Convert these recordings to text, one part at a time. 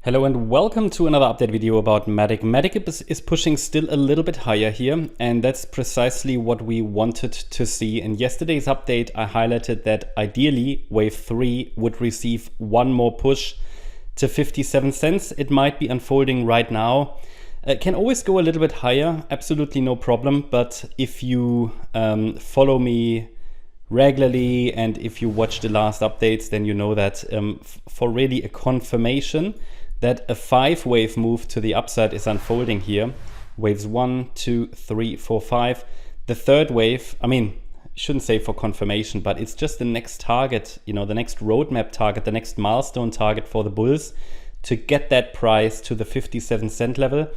Hello and welcome to another update video about MATIC. MATIC is pushing still a little bit higher here, and that's precisely what we wanted to see. In yesterday's update, I highlighted that ideally wave 3 would receive one more push to 57 cents. It might be unfolding right now. It can always go a little bit higher, absolutely no problem. But if you follow me regularly and if you watch the last updates, then you know that for really a confirmation that a 5-wave move to the upside is unfolding here. Waves 1, 2, 3, 4, 5. The third wave, I mean, shouldn't say for confirmation, but it's just the next target, you know, the next roadmap target, the next milestone target for the bulls to get that price to the 57 cent level.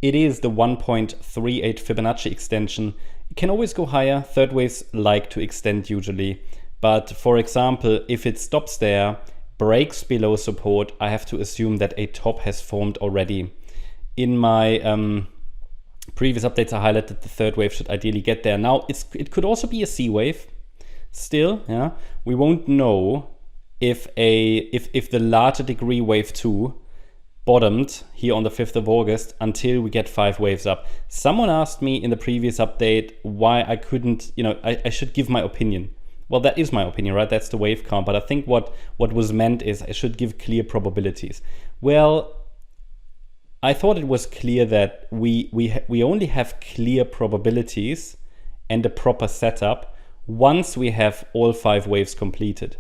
It is the 1.38 Fibonacci extension. It can always go higher. Third waves like to extend usually. But for example, if it stops there, breaks below support, I have to assume that a top has formed already. In my previous updates, I highlighted the third wave should ideally get there. Now, it could also be a C wave. Still, yeah, we won't know if the larger degree wave 2 bottomed here on the 5th of August until we get 5 waves up. Someone asked me in the previous update why I couldn't, you know, I should give my opinion. Well, that is my opinion, right? That's the wave count. But I think what was meant is I should give clear probabilities. Well, I thought it was clear that we only have clear probabilities and a proper setup once we have all 5 waves completed.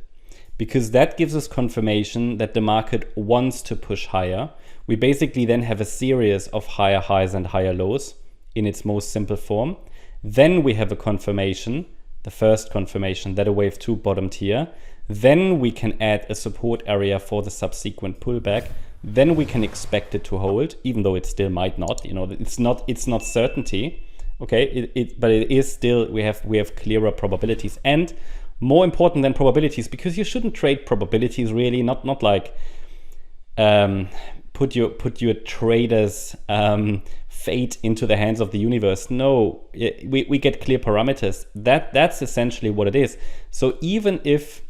Because that gives us confirmation that the market wants to push higher. We basically then have a series of higher highs and higher lows in its most simple form. Then we have a confirmation, the first confirmation that a wave 2 bottomed here. Then we can add a support area for the subsequent pullback. Then we can expect it to hold, even though it still might not. You know, it's not certainty. Okay, but it is still, we have clearer probabilities. And more important than probabilities, because you shouldn't trade probabilities really, not like put your trader's fate into the hands of the universe. No, we get clear parameters. That's essentially what it is. So even if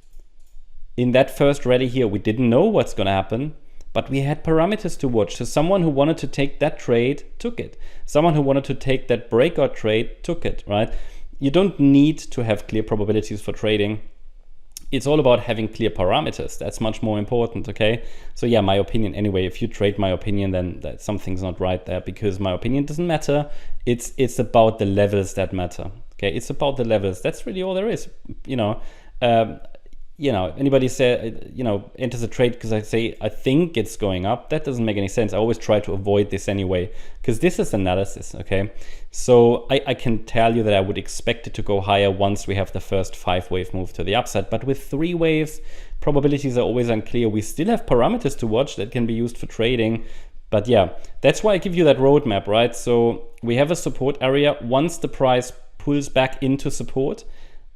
in that first rally here we didn't know what's going to happen, but we had parameters to watch. So someone who wanted to take that trade took it. Someone who wanted to take that breakout trade took it, right? You don't need to have clear probabilities for trading. It's all about having clear parameters. That's much more important, okay? So yeah, my opinion anyway, if you trade my opinion, then that something's not right there, because my opinion doesn't matter. It's about the levels that matter, okay? It's about the levels. That's really all there is, you know. Anybody say, enters a trade because I say, I think it's going up. That doesn't make any sense. I always try to avoid this anyway, because this is analysis, okay? So I can tell you that I would expect it to go higher once we have the first 5-wave move to the upside. But with 3 waves, probabilities are always unclear. We still have parameters to watch that can be used for trading. But yeah, that's why I give you that roadmap, right? So we have a support area. Once the price pulls back into support,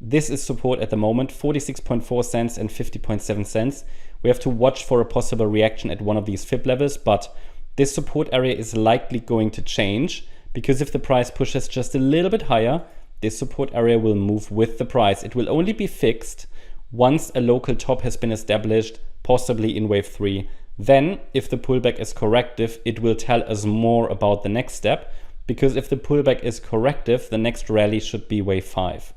this is support at the moment, 46.4 cents and 50.7 cents. We have to watch for a possible reaction at one of these fib levels, but this support area is likely going to change, because if the price pushes just a little bit higher, this support area will move with the price. It will only be fixed once a local top has been established, possibly in wave 3. Then, if the pullback is corrective, it will tell us more about the next step, because if the pullback is corrective, the next rally should be wave 5.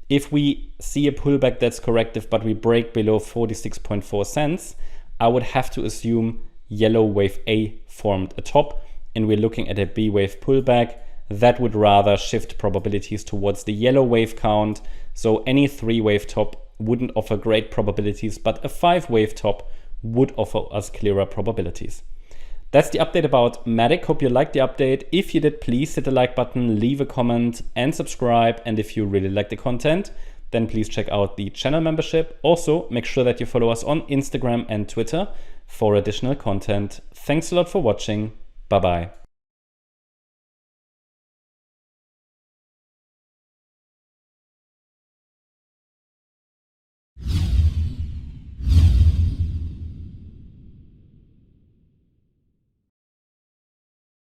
If we see a pullback that's corrective, but we break below 46.4 cents, I would have to assume yellow wave A formed a top, and we're looking at a B wave pullback. That would rather shift probabilities towards the yellow wave count. So any 3-wave top wouldn't offer great probabilities, but a 5-wave top would offer us clearer probabilities. That's the update about MATIC. Hope you liked the update. If you did, please hit the like button, leave a comment and subscribe. And if you really like the content, then please check out the channel membership. Also, make sure that you follow us on Instagram and Twitter for additional content. Thanks a lot for watching. Bye-bye.